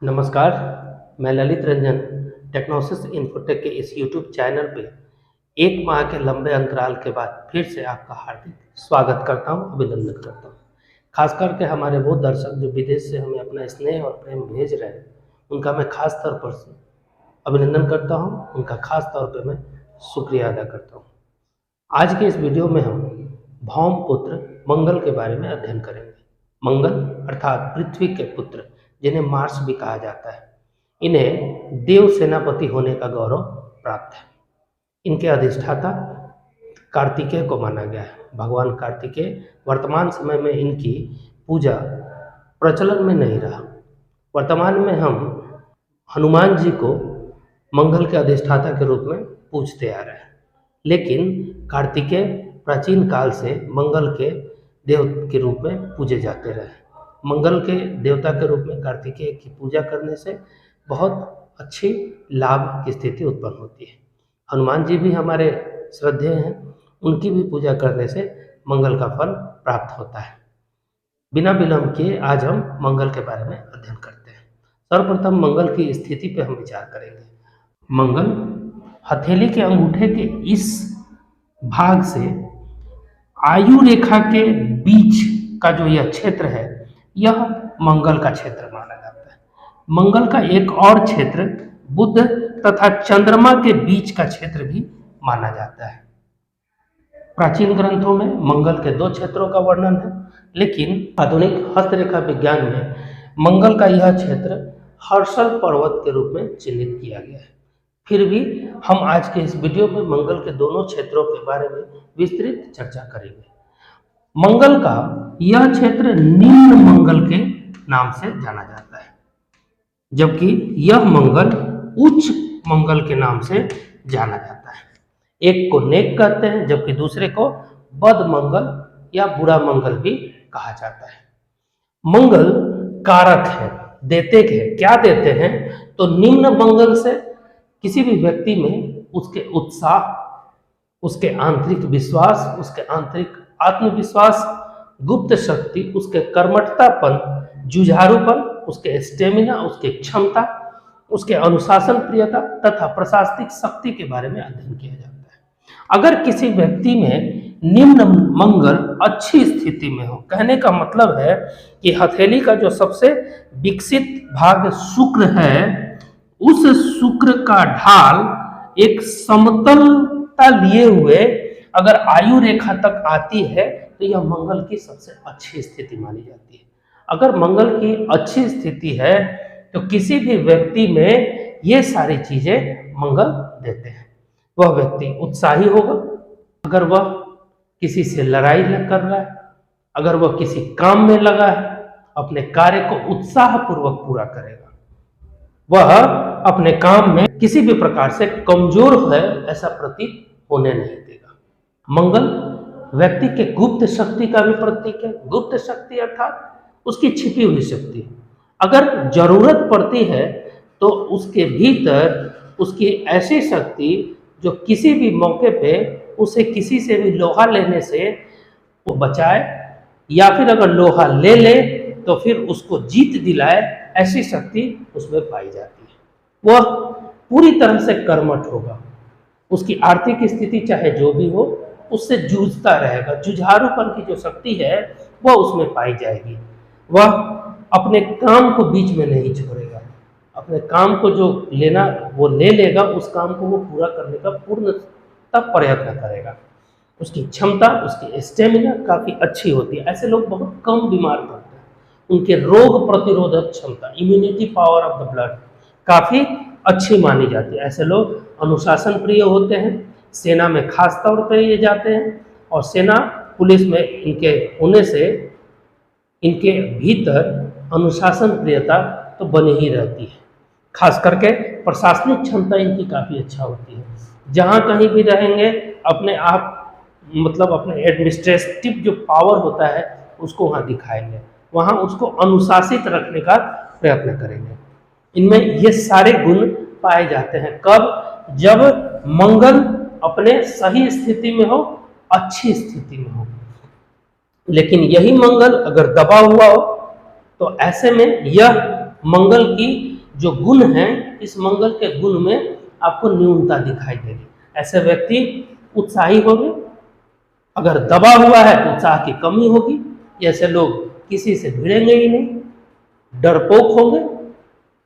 नमस्कार, मैं ललित रंजन टेक्नोसिस इन्फोटेक के इस यूट्यूब चैनल पे 1 माह के लंबे अंतराल के बाद फिर से आपका हार्दिक स्वागत करता हूँ, अभिनंदन करता हूँ। खास करके हमारे वो दर्शक जो विदेश से हमें अपना स्नेह और प्रेम भेज रहे हैं, उनका मैं खास तौर पर अभिनंदन करता हूँ, उनका खास तौर पे मैं शुक्रिया अदा करता हूँ। आज के इस वीडियो में हम भौमपुत्र मंगल के बारे में अध्ययन करेंगे। मंगल अर्थात पृथ्वी के पुत्र, जिन्हें मार्स भी कहा जाता है, इन्हें देव सेनापति होने का गौरव प्राप्त है। इनके अधिष्ठाता कार्तिकेय को माना गया है। भगवान कार्तिकेय वर्तमान समय में इनकी पूजा प्रचलन में नहीं रहा। वर्तमान में हम हनुमान जी को मंगल के अधिष्ठाता के रूप में पूजते आ रहे हैं, लेकिन कार्तिकेय प्राचीन काल से मंगल के देव के रूप में पूजे जाते रहे। मंगल के देवता के रूप में कार्तिकेय की पूजा करने से बहुत अच्छी लाभ की स्थिति उत्पन्न होती है। हनुमान जी भी हमारे श्रद्धेय हैं, उनकी भी पूजा करने से मंगल का फल प्राप्त होता है। बिना विलंब किए आज हम मंगल के बारे में अध्ययन करते हैं। सर्वप्रथम मंगल की स्थिति पर हम विचार करेंगे। मंगल हथेली के अंगूठे के इस भाग से आयु रेखा के बीच का जो यह क्षेत्र है, यह मंगल का क्षेत्र माना जाता है। मंगल का एक और क्षेत्र बुध तथा चंद्रमा के बीच का क्षेत्र भी माना जाता है। प्राचीन ग्रंथों में मंगल के 2 क्षेत्रों का वर्णन है, लेकिन आधुनिक हस्तरेखा विज्ञान में मंगल का यह क्षेत्र हर्षल पर्वत के रूप में चिन्हित किया गया है। फिर भी हम आज के इस वीडियो में मंगल के दोनों क्षेत्रों के बारे में विस्तृत चर्चा करेंगे। मंगल का यह क्षेत्र निम्न मंगल के नाम से जाना जाता है, जबकि यह मंगल उच्च मंगल के नाम से जाना जाता है। एक को नेक कहते हैं, जबकि दूसरे को बद मंगल या बुरा मंगल भी कहा जाता है। मंगल कारक है, देते हैं। क्या देते हैं? तो निम्न मंगल से किसी भी व्यक्ति में उसके उत्साह, उसके आंतरिक विश्वास, उसके आंतरिक आत्मविश्वास, गुप्त शक्ति, उसके कर्मठतापन, जुझारूपन, उसके स्टेमिना, उसकी क्षमता, उसके अनुशासन प्रियता तथा प्रशासनिक शक्ति के बारे में अध्ययन किया जाता है। अगर किसी व्यक्ति में निम्न मंगल अच्छी स्थिति में हो, कहने का मतलब है कि हथेली का जो सबसे विकसित भाग शुक्र है, उस शुक्र का ढाल एक समतलता लिए हुए अगर आयु रेखा तक आती है, तो यह मंगल की सबसे अच्छी स्थिति मानी जाती है। अगर मंगल की अच्छी स्थिति है तो किसी भी व्यक्ति में ये सारी चीजें मंगल देते हैं। वह व्यक्ति उत्साही होगा, अगर वह किसी से लड़ाई कर रहा है, अगर वह किसी काम में लगा है, अपने कार्य को उत्साहपूर्वक पूरा करेगा। वह अपने काम में किसी भी प्रकार से कमजोर है ऐसा प्रतीत होने नहीं देगा। मंगल व्यक्ति के गुप्त शक्ति का भी प्रतीक है। गुप्त शक्ति अर्थात उसकी छिपी हुई शक्ति। अगर जरूरत पड़ती है तो उसके भीतर उसकी ऐसी शक्ति जो किसी भी मौके पे उसे किसी से भी लोहा लेने से वो बचाए, या फिर अगर लोहा ले ले तो फिर उसको जीत दिलाए, ऐसी शक्ति उसमें पाई जाती है। वह पूरी तरह से कर्मठ होगा। उसकी आर्थिक स्थिति चाहे जो भी हो, उससे जूझता रहेगा। जुझारूपन की जो शक्ति है वह उसमें पाई जाएगी। वह अपने काम को बीच में नहीं छोड़ेगा। अपने काम को जो लेना वो ले लेगा, उस काम को वो पूरा करने का पूर्णतः प्रयत्न करेगा। उसकी क्षमता, उसकी स्टेमिना काफ़ी अच्छी होती है। ऐसे लोग बहुत कम बीमार पड़ते हैं। उनके रोग प्रतिरोधक क्षमता, immunity power of the blood काफ़ी अच्छी मानी जाती है। ऐसे लोग अनुशासन प्रिय होते हैं। सेना में खास तौर पर ये जाते हैं, और सेना पुलिस में इनके होने से इनके भीतर अनुशासन प्रियता तो बनी ही रहती है। खास करके प्रशासनिक क्षमता इनकी काफ़ी अच्छा होती है। जहाँ कहीं भी रहेंगे अपने आप मतलब अपने एडमिनिस्ट्रेटिव जो पावर होता है उसको वहाँ दिखाएंगे, वहाँ उसको अनुशासित रखने का प्रयत्न करेंगे। इनमें ये सारे गुण पाए जाते हैं। कब? जब मंगल अपने सही स्थिति में हो, अच्छी स्थिति में हो। लेकिन यही मंगल अगर दबा हुआ हो तो ऐसे में यह मंगल की जो गुण है, इस मंगल के गुण में आपको न्यूनता दिखाई देगी। ऐसे व्यक्ति उत्साही होंगे, अगर दबा हुआ है तो उत्साह की कमी होगी। ऐसे लोग किसी से भिड़ेंगे ही नहीं, डरपोक होंगे।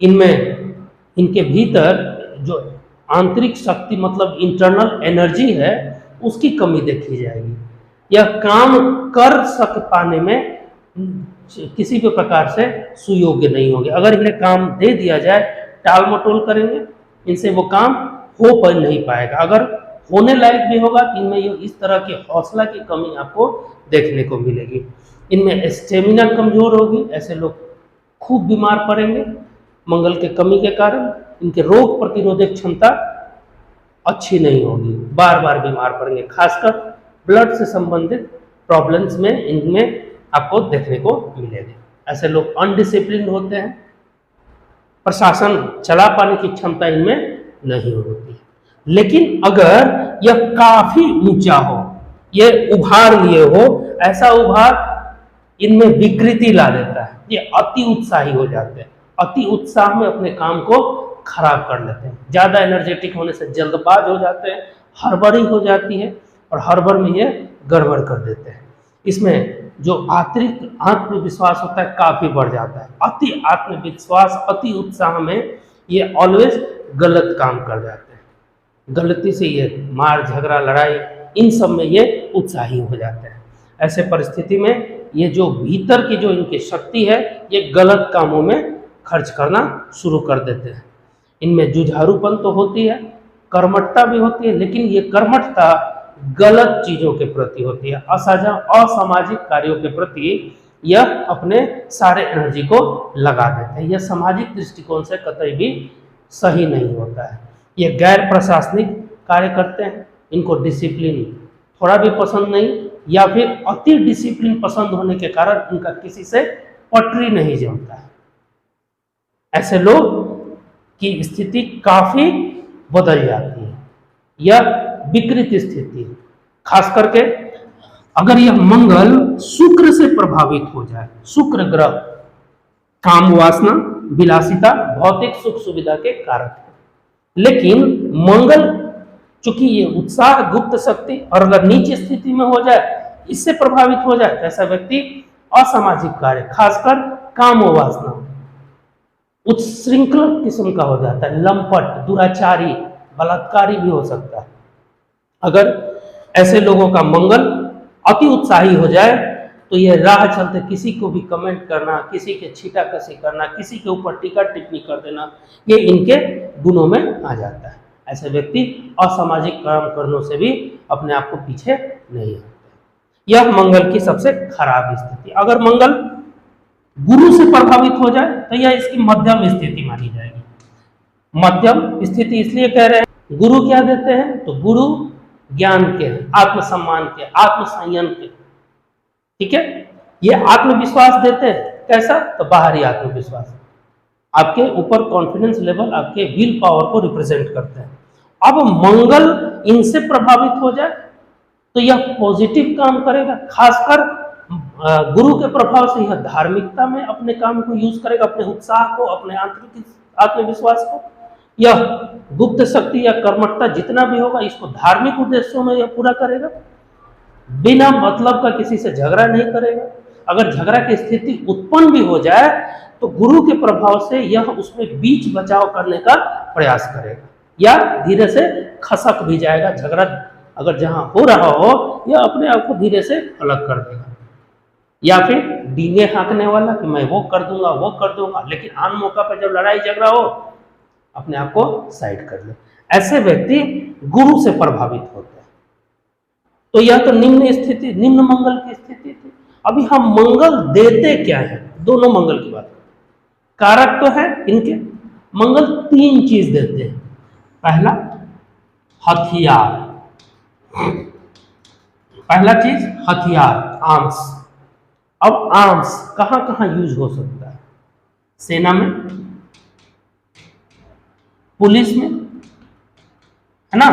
इनमें इनके भीतर जो आंतरिक शक्ति मतलब इंटरनल एनर्जी है, उसकी कमी देखी जाएगी। यह काम कर सक पाने में किसी भी प्रकार से सुयोग्य नहीं होंगे। अगर इन्हें काम दे दिया जाए, टाल मटोल करेंगे, इनसे वो काम हो पर नहीं पाएगा। अगर होने लायक भी होगा तो इनमें इस तरह की हौसला की कमी आपको देखने को मिलेगी। इनमें स्टेमिना कमजोर होगी, ऐसे लोग खूब बीमार पड़ेंगे मंगल के कमी के कारण। इनके रोग प्रतिरोधक क्षमता अच्छी नहीं होगी, बार बार बीमार पड़ेंगे। खासकर ब्लड से संबंधित प्रॉब्लम्स में इनमें आपको देखने को मिलेगी। ऐसे लोग अनडिसिप्लिन होते हैं, प्रशासन चला पाने की क्षमता इनमें नहीं होती। लेकिन अगर यह काफी ऊंचा हो, यह उभार लिए हो, ऐसा उभार इनमें विकृति ला देता है, ये अति उत्साही हो जाते हैं, अति उत्साह में अपने काम को खराब कर लेते हैं, ज्यादा एनर्जेटिक होने से जल्दबाज हो जाते हैं, हड़बड़ी हो जाती है और हड़बड़ में ये गड़बड़ कर देते हैं। इसमें जो आंतरिक आत्मविश्वास होता है काफी बढ़ जाता है। अति आत्मविश्वास, अति उत्साह में ये ऑलवेज गलत काम कर जाते हैं, गलती से ये मार झगड़ा लड़ाई इन सब में ये उत्साही हो जाते हैं। ऐसे परिस्थिति में ये जो भीतर की जो इनकी शक्ति है, ये गलत कामों में खर्च करना शुरू कर देते हैं। इनमें जुझारूपन तो होती है, कर्मठता भी होती है, लेकिन ये कर्मठता गलत चीजों के प्रति होती है, असामाजिक कार्यों के प्रति यह अपने सारे एनर्जी को लगा देते हैं। यह सामाजिक दृष्टिकोण से कतई भी सही नहीं होता है। ये गैर प्रशासनिक कार्य करते हैं, इनको डिसिप्लिन थोड़ा भी पसंद नहीं, या फिर अति डिसिप्लिन पसंद होने के कारण इनका किसी से पटरी नहीं जमता है। ऐसे लोग की स्थिति काफी बदल जाती है, यह विकृत स्थिति। खास करके अगर यह मंगल शुक्र से प्रभावित हो जाए, शुक्र ग्रह काम वासना, विलासिता, भौतिक सुख सुविधा के कारक है। लेकिन मंगल चूंकि ये उत्साह, गुप्त शक्ति, और अगर नीची स्थिति में हो जाए, इससे प्रभावित हो जाए, तो ऐसा व्यक्ति असामाजिक कार्य, खासकर काम वासना, उत्श्रृंखल किस्म का हो जाता है, लंपट, दुराचारी, बलात्कारी भी हो सकता है। अगर ऐसे लोगों का मंगल अति उत्साही हो जाए तो ये राह चलते किसी को भी कमेंट करना, किसी के छीटाकसी करना, किसी के ऊपर टीका टिप्पणी कर देना, ये इनके गुणों में आ जाता है। ऐसे व्यक्ति असामाजिक काम करने से भी अपने आप को पीछे नहीं हटते। यह मंगल की सबसे खराब स्थिति। अगर मंगल गुरु से प्रभावित हो जाए तो यह इसकी मध्यम स्थिति मानी जाएगी। मध्यम स्थिति इसलिए कह रहे हैं, गुरु क्या देते हैं, तो गुरु ज्ञान के, आत्मसम्मान के, आत्मसंयम के, ठीक है। ये आत्मविश्वास देते हैं, कैसा, तो बाहरी आत्मविश्वास, आपके ऊपर कॉन्फिडेंस लेवल, आपके विल पावर को रिप्रेजेंट करते हैं। अब मंगल इनसे प्रभावित हो जाए तो यह पॉजिटिव काम करेगा, खासकर गुरु के प्रभाव से यह धार्मिकता में अपने काम को यूज करेगा, अपने उत्साह को, अपने आंतरिक आत्मविश्वास को। यह गुप्त शक्ति या कर्मठता जितना भी होगा, इसको धार्मिक उद्देश्यों में यह पूरा करेगा, बिना मतलब का किसी से झगड़ा नहीं करेगा। अगर झगड़ा की स्थिति उत्पन्न भी हो जाए तो गुरु के प्रभाव से यह उसमें बीच बचाव करने का प्रयास करेगा, या धीरे से खसक भी जाएगा। झगड़ा अगर जहां हो रहा हो, यह अपने आप को धीरे से अलग कर देगा, या फिर डींगे हाँकने वाला कि मैं वो कर दूंगा, वो कर दूंगा, लेकिन आन मौका पर जब लड़ाई झगड़ा हो अपने आप को साइड कर ले। ऐसे व्यक्ति गुरु से प्रभावित होते हैं। तो यह तो निम्न स्थिति, निम्न मंगल की स्थिति थी। अभी हम मंगल देते क्या है, दोनों मंगल की बात करें। कारक तो है इनके, मंगल 3 चीज देते हैं। पहला हथियार, पहला चीज हथियार, आर्म्स। अब आर्म्स कहां कहां यूज हो सकता है, सेना में, पुलिस में, है ना,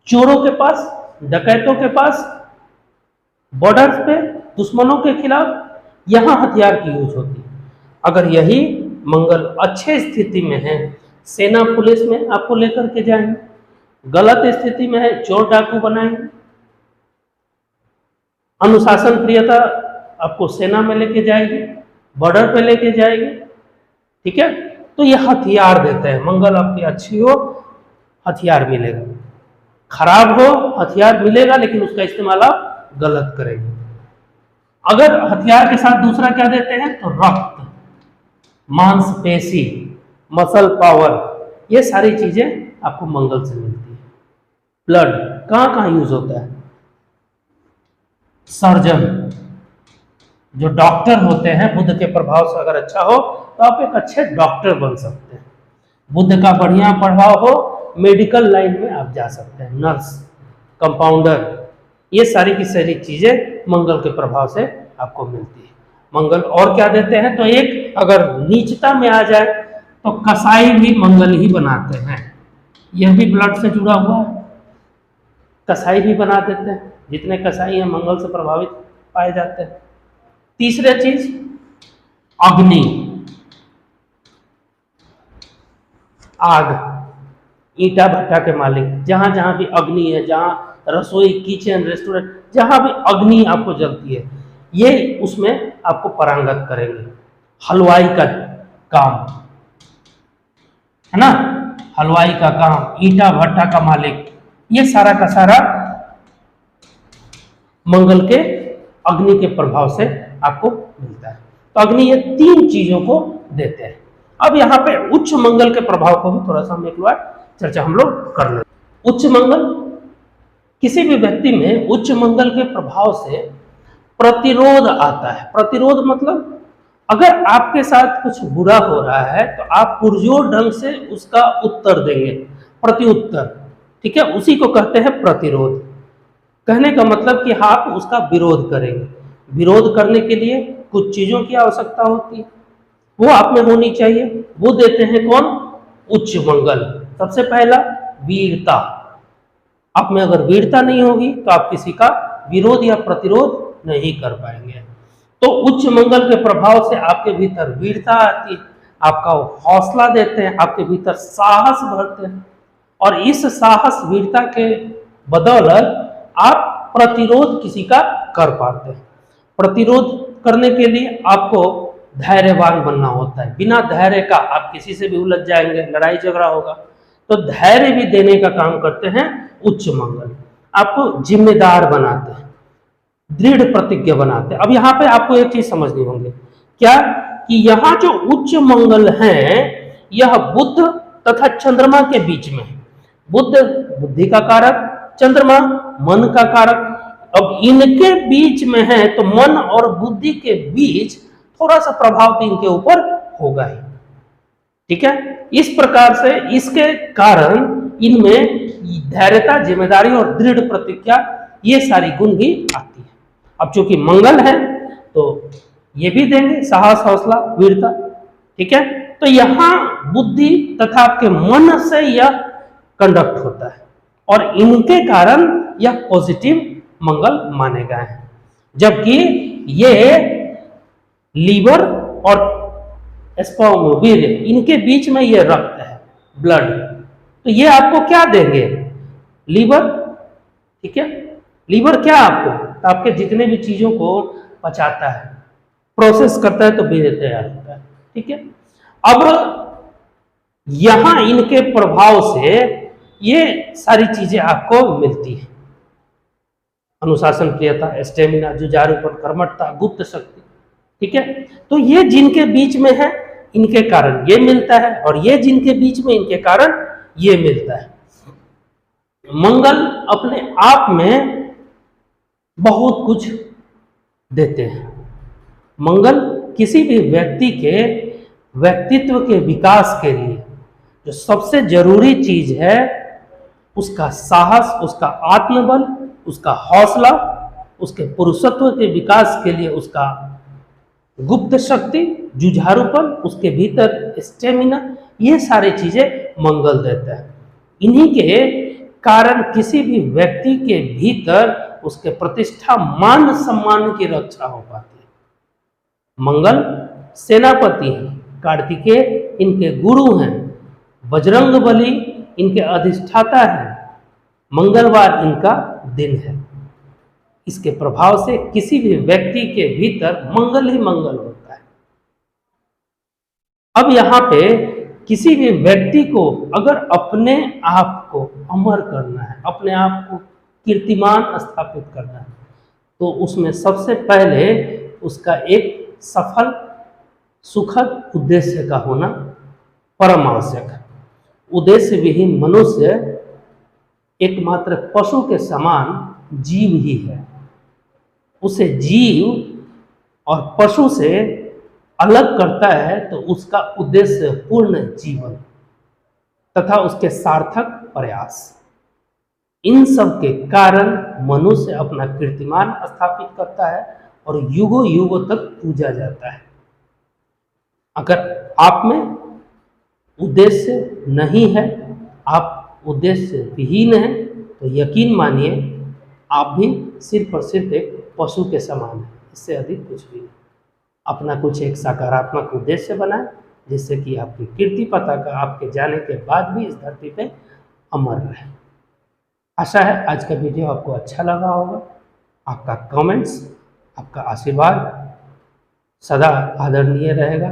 चोरों के पास, डकैतों के पास, बॉर्डर पे दुश्मनों के खिलाफ, यहां हथियार की यूज होती है। अगर यही मंगल अच्छे स्थिति में है, सेना पुलिस में आपको लेकर के जाएंगे, गलत स्थिति में है चोर डाकू बनाएंगे, अनुशासन प्रियता आपको सेना में लेके जाएगी, बॉर्डर पे लेके जाएगी, ठीक है। तो ये हथियार देते हैं, मंगल आपकी अच्छी हो हथियार मिलेगा, खराब हो हथियार मिलेगा लेकिन उसका इस्तेमाल आप गलत करेंगे। अगर हथियार के साथ दूसरा क्या देते हैं तो रक्त, मांसपेशी, मसल पावर, ये सारी चीजें आपको मंगल से मिलती है। ब्लड कहाँ कहाँ यूज होता है, सर्जन जो डॉक्टर होते हैं, बुध के प्रभाव से अगर अच्छा हो तो आप एक अच्छे डॉक्टर बन सकते हैं। बुध का बढ़िया प्रभाव हो, मेडिकल लाइन में आप जा सकते हैं, नर्स, कंपाउंडर, ये सारी की सारी चीजें मंगल के प्रभाव से आपको मिलती है। मंगल और क्या देते हैं तो एक अगर नीचता में आ जाए तो कसाई भी मंगल ही बनाते हैं, यह भी ब्लड से जुड़ा हुआ है, कसाई भी बना देते हैं, जितने कसाई हैं मंगल से प्रभावित पाए जाते हैं। तीसरा चीज अग्नि, आग, ईटा भट्टा के मालिक, जहां जहां भी अग्नि है, जहां रसोई, किचन, रेस्टोरेंट, जहां भी अग्नि आपको जलती है, ये उसमें आपको पारंगत करेंगे। हलवाई का काम है ना, हलवाई का काम, ईटा भट्टा का मालिक, ये सारा का सारा मंगल के अग्नि के प्रभाव से आपको मिलता है। तो अग्नि ये तीन चीजों को देते हैं। अब यहाँ पे उच्च मंगल के प्रभाव को भी थोड़ा सा हम एक बार चर्चा हम लोग कर लेते। उच्च मंगल, किसी भी व्यक्ति में उच्च मंगल के प्रभाव से प्रतिरोध आता है। प्रतिरोध मतलब अगर आपके साथ कुछ बुरा हो रहा है तो आप पुरजोर ढंग से उसका उत्तर देंगे, प्रत्युत्तर, ठीक है, उसी को कहते हैं प्रतिरोध। कहने का मतलब कि आप उसका विरोध करेंगे। विरोध करने के लिए कुछ चीजों की आवश्यकता होती है, वो आप में होनी चाहिए। वो देते हैं कौन, उच्च मंगल। सबसे पहला वीरता, आप में अगर वीरता नहीं होगी तो आप किसी का विरोध या प्रतिरोध नहीं कर पाएंगे। तो उच्च मंगल के प्रभाव से आपके भीतर वीरता आती है, आपका हौसला देते हैं, आपके भीतर साहस भरते हैं, और इस साहस वीरता के बदौलत आप प्रतिरोध किसी का कर पाते हैं। प्रतिरोध करने के लिए आपको धैर्यवान बनना होता है। बिना धैर्य का आप किसी से भी उलझ जाएंगे, लड़ाई झगड़ा होगा। तो धैर्य भी देने का काम करते हैं उच्च मंगल, आपको जिम्मेदार बनाते हैं, दृढ़ प्रतिज्ञा बनाते हैं। अब यहाँ पे आपको एक चीज समझनी होगी, क्या कि यहाँ जो उच्च मंगल है यह बुध तथा चंद्रमा के बीच में है। बुध बुद्धि का कारक, चंद्रमा मन का कारक। अब इनके बीच में है तो मन और बुद्धि के बीच थोड़ा सा प्रभाव तो इनके ऊपर होगा ही, ठीक है। इस प्रकार से इसके कारण इनमें धैर्यता, जिम्मेदारी और दृढ़ प्रतिज्ञा, ये सारी गुण भी आती है। अब चूंकि मंगल है तो ये भी देंगे साहस, हौसला, वीरता, ठीक है। तो यहां बुद्धि तथा आपके मन से यह कंडक्ट होता है और इनके कारण यह पॉजिटिव मंगल माने गए हैं। जबकि ये लीवर और स्पर्म, वीर्य, इनके बीच में ये रक्त है, ब्लड, तो ये आपको क्या देंगे, लीवर, ठीक है। लीवर क्या आपको, तो आपके जितने भी चीजों को पचाता है, प्रोसेस करता है, तो वीर्य तैयार होता है, ठीक है। अब यहां इनके प्रभाव से ये सारी चीजें आपको मिलती है, अनुशासन, प्रियता, स्टेमिना, जुझारूपन, कर्मठता, गुप्त शक्ति, ठीक है। तो ये जिनके बीच में है इनके कारण ये मिलता है, और ये जिनके बीच में इनके कारण ये मिलता है। मंगल अपने आप में बहुत कुछ देते हैं। मंगल किसी भी व्यक्ति के व्यक्तित्व के विकास के लिए जो सबसे जरूरी चीज है, उसका साहस, उसका आत्मबल, उसका हौसला, उसके पुरुषत्व के विकास के लिए उसका गुप्त शक्ति, जुझारूपन, उसके भीतर स्टेमिना, ये सारी चीजें मंगल देता है। इन्हीं के कारण किसी भी व्यक्ति के भीतर उसके प्रतिष्ठा, मान सम्मान की रक्षा हो पाती है। मंगल सेनापति हैं, कार्तिकेय इनके गुरु हैं, बजरंगबली इनके अधिष्ठाता हैं, मंगलवार इनका दिन है। इसके प्रभाव से किसी भी व्यक्ति के भीतर मंगल ही मंगल होता है। अब यहाँ पे किसी भी व्यक्ति को अगर अपने आप को अमर करना है, अपने आप को कीर्तिमान स्थापित करना है, तो उसमें सबसे पहले उसका एक सफल सुखद उद्देश्य का होना परम आवश्यक है। उद्देश्य विहीन मनुष्य एकमात्र पशु के समान जीव ही है। उसे जीव और पशु से अलग करता है तो उसका उद्देश्य पूर्ण जीवन तथा उसके सार्थक प्रयास। इन सब के कारण मनुष्य अपना कीर्तिमान स्थापित करता है और युगों युगों तक पूजा जाता है। अगर आप में उद्देश्य नहीं है, आप उद्देश्य विहीन हैं, तो यकीन मानिए आप भी सिर्फ और सिर्फ एक पशु के समान है, इससे अधिक कुछ भी नहीं। अपना कुछ एक सकारात्मक उद्देश्य बनाएं जिससे कि आपकी कीर्ति पताका आपके जाने के बाद भी इस धरती पे अमर रहे। आशा है आज का वीडियो आपको अच्छा लगा होगा। आपका कमेंट्स, आपका आशीर्वाद सदा आदरणीय रहेगा।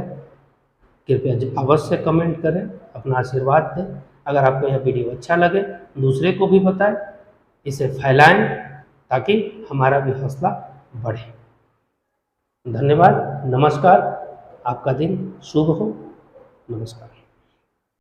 कृपया अवश्य कमेंट करें, अपना आशीर्वाद दें। अगर आपको यह वीडियो अच्छा लगे दूसरे को भी बताएं, इसे फैलाएं ताकि हमारा भी हौसला बढ़े। धन्यवाद, नमस्कार, आपका दिन शुभ हो। नमस्कार।